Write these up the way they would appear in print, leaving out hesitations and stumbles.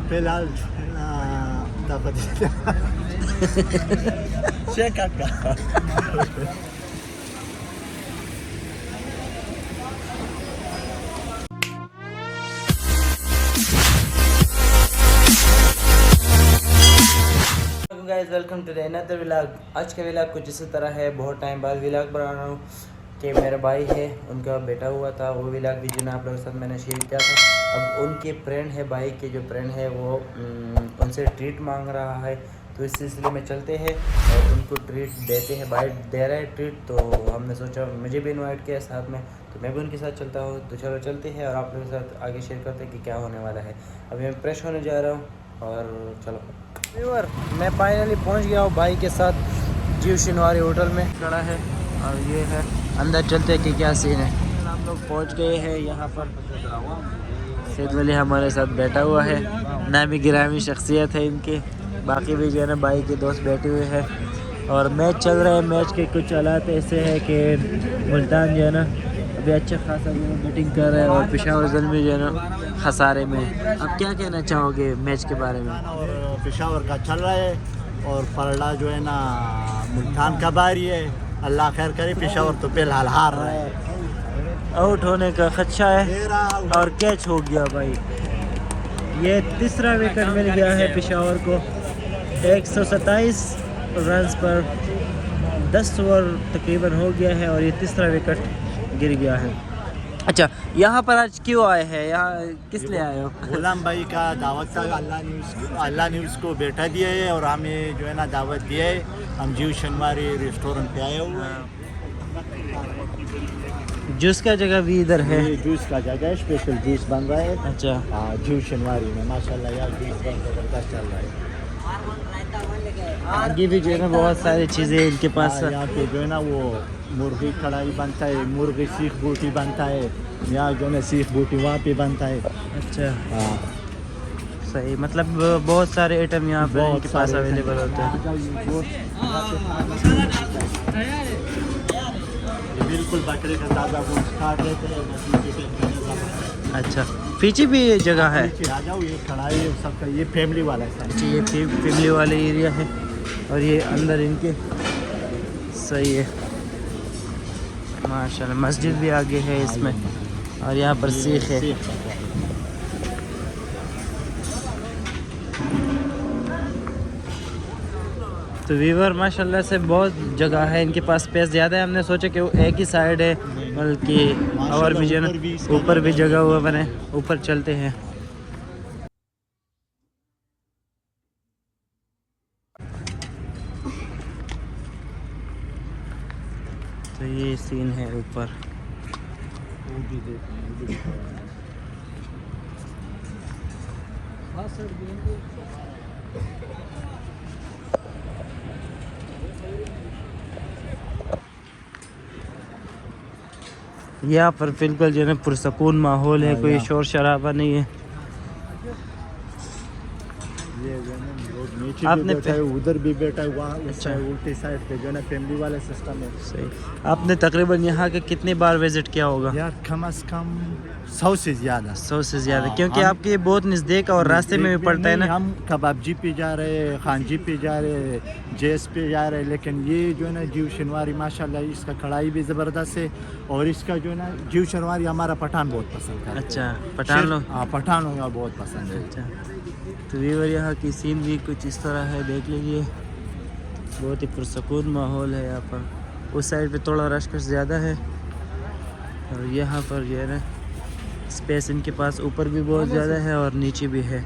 फिलहाल dapat siya kaka. Guys welcome to the another vlog. आज का व्लॉग कुछ इसी तरह है। बहुत टाइम बाद व्लॉग बना रहा हूँ कि मेरा भाई है, उनका बेटा हुआ था, वो व्लॉग भी जो ना आप लोगों के साथ मैंने शेयर किया था। अब उनके फ्रेंड है, भाई के जो फ्रेंड है वो उनसे ट्रीट मांग रहा है, तो इस सिलसिले में चलते हैं और उनको ट्रीट देते हैं। भाई दे रहा है ट्रीट, तो हमने सोचा मुझे भी इन्वाइट किया साथ में, तो मैं भी उनके साथ चलता हूँ। तो चलो चलते हैं और आप लोगों के साथ आगे शेयर करते हैं कि क्या होने वाला है। अभी मैं फ्रेश होने जा रहा हूँ और चलो व्यूअर, मैं फाइनली पहुंच गया हूँ भाई के साथ जीव शिनवारी होटल में खड़ा है। और ये है अंदर, चलते हैं कि क्या सीन है। हम लोग पहुंच गए हैं यहाँ पर। सैद वली हमारे साथ बैठा हुआ है, नामी गिरामी शख्सियत है इनके। बाकी भी जो है ना भाई के दोस्त बैठे हुए हैं और मैच चल रहा है। मैच के कुछ हालात ऐसे है कि मुल्तान जो है ना अभी अच्छा खासा जो है बैटिंग कर रहा है और पेशावर ज़ल्मी जो है ना खसारे में। अब क्या कहना चाहोगे मैच के बारे में? और पेशावर का चल रहा है और पलड़ा जो है ना मुल्तान का बारी है। अल्लाह खैर करे, पेशावर तो फिलहाल हार रहा है। आउट होने का खदशा है और कैच हो गया भाई। ये तीसरा विकेट मिल गया है पेशावर को 127 रन्स पर। 10 ओवर तकरीबन हो गया है और ये तीसरा विकेट गिर गया है। अच्छा, यहाँ पर आज क्यों आए हैं? यहाँ किस लिए आए हो? गुलाम भाई का दावत था, अल्लाह ने उसको बैठा दिया है और हमें जो है ना दावत दिया है। हम जीव शनवारी रेस्टोरेंट पे आए हुए हैं। जूस का जगह भी इधर है। ये जूस का जगह है, स्पेशल जूस बन रहा है। अच्छा, हाँ, जीव शनवारी में माशाल्लाह यार जूस बहुत ज़बरदस्त चल रहा है। आगे भी जो है ना बहुत सारी चीज़ें इनके पास। यहाँ पे जो है ना वो मुर्गी कढ़ाई बनता है, मुर्गी सीख बूटी बनता है। यहाँ जो है ना सीख बूटी वहाँ पे बनता है। अच्छा, हाँ सही, मतलब बहुत सारे आइटम यहाँ पर इनके पास अवेलेबल होते हैं। बिल्कुल बकरे का ताज़ा गोश्त काट लेते हैं। अच्छा, पीछे भी जगह है। नीचे आ जाओ, ये कढ़ाई सबका, ये फैमिली वाला है। अच्छा, ये फैमिली वाले एरिया है और ये अंदर इनके। सही है माशाल्लाह। मस्जिद भी आगे है इसमें और यहाँ पर सीख है। तो वीवर माशाल्लाह से बहुत जगह है इनके पास, स्पेस ज़्यादा है। हमने सोचा कि वो एक ही साइड है, बल्कि और भी जो है ना ऊपर भी जगह हुआ बने। ऊपर चलते हैं। तो ये सीन है ऊपर। यहाँ पर बिल्कुल जो है ना पुरसकून माहौल है, कोई शोर शराबा नहीं है। आपने बैठा है, उधर भी बैठा है, वहाँ अच्छा, उल्टी साइड पे जो है ना फैमिली वाला सिस्टम है। सही। आपने तकरीबन यहाँ के कितनी बार विजिट किया होगा? यार कम से कम 100 से ज़्यादा। 100 से ज़्यादा, क्योंकि आपके ये बहुत नज़दीक और रास्ते में भी पड़ता है ना। हम कबाब जी पे जा रहे हैं, खान जी पे जा रहे हैं, जेस पे जा रहे हैं, लेकिन ये जो है ना जीव शनवारी माशाल्लाह इसका कढ़ाई भी ज़बरदस्त है। और इसका जो है ना जीव शनवारी हमारा पठान बहुत पसंद है। अच्छा, पठान लोग? हाँ, पठान लोग बहुत पसंद है। अच्छा, तो व्यूअर यहाँ की सीन भी कुछ इस तरह है, देख लीजिए। बहुत ही पुरसकून माहौल है यहाँ पर। उस साइड पे थोड़ा रश ज़्यादा है और यहाँ पर जो है ना स्पेस इनके पास ऊपर भी बहुत ज़्यादा है और नीचे भी है।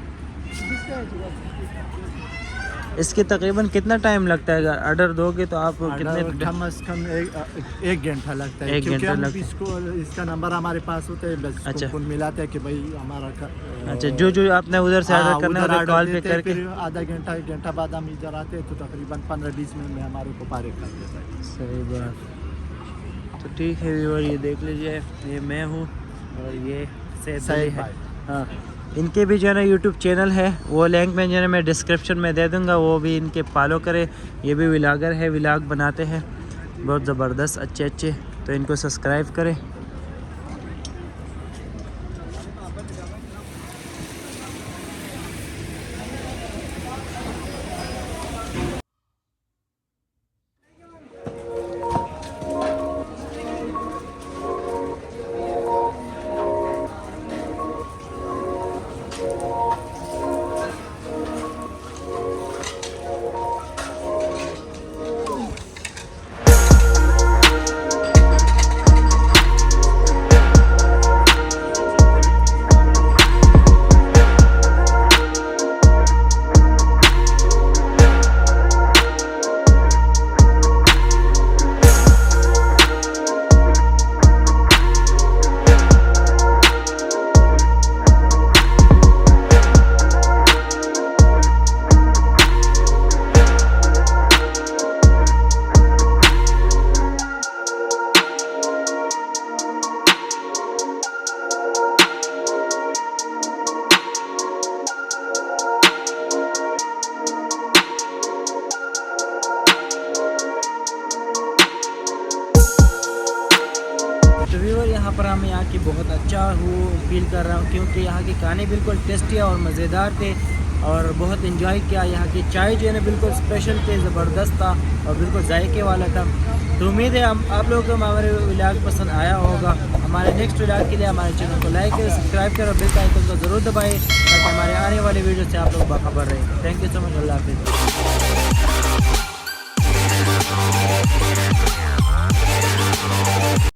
इसके तकरीबन कितना टाइम लगता है? अगर ऑर्डर दोगे तो आप कितने? कम से कम एक घंटा लगता है, क्योंकि हम इसका नंबर हमारे पास होता है, बस अच्छा, फोन मिलाते हैं कि भाई हमारा अच्छा, जो आपने उधर से ऑर्डर करना है कॉल पे करके आधा घंटा एक घंटा बाद हम इधर आते हैं, तो तकरीबन 15-20 मिनट में हमारे को पार कर देता है। सही बात। तो ठीक है व्यूअर, ये देख लीजिए, ये मैं हूँ और ये सैद अली है। हाँ, इनके भी जो है ना यूट्यूब चैनल है, वो लिंक में जो है मैं डिस्क्रिप्शन में दे दूँगा, वो भी इनके फॉलो करें। ये भी व्लॉगर है, व्लॉग बनाते हैं बहुत ज़बरदस्त अच्छे, तो इनको सब्सक्राइब करें। तो व्यूअर यहाँ पर हम यहाँ की बहुत अच्छा फील कर रहा हूँ, क्योंकि यहाँ के खाने बिल्कुल टेस्टी और मज़ेदार थे और बहुत इन्जॉय किया। यहाँ की चाय जो है ना बिल्कुल स्पेशल थे, ज़बरदस्त था और बिल्कुल जायके वाला था। तो उम्मीद है आप लोगों को हमारे व्लॉग पसंद आया होगा। हमारे नेक्स्ट व्लॉग के लिए हमारे चैनल को लाइक करें, सब्सक्राइब करें और बेल आइकन को ज़रूर दबाएं ताकि हमारे आने वाले वीडियो से आप लोग बाखबर रहें। थैंक यू सो मच, अल्लाह हाफिज़।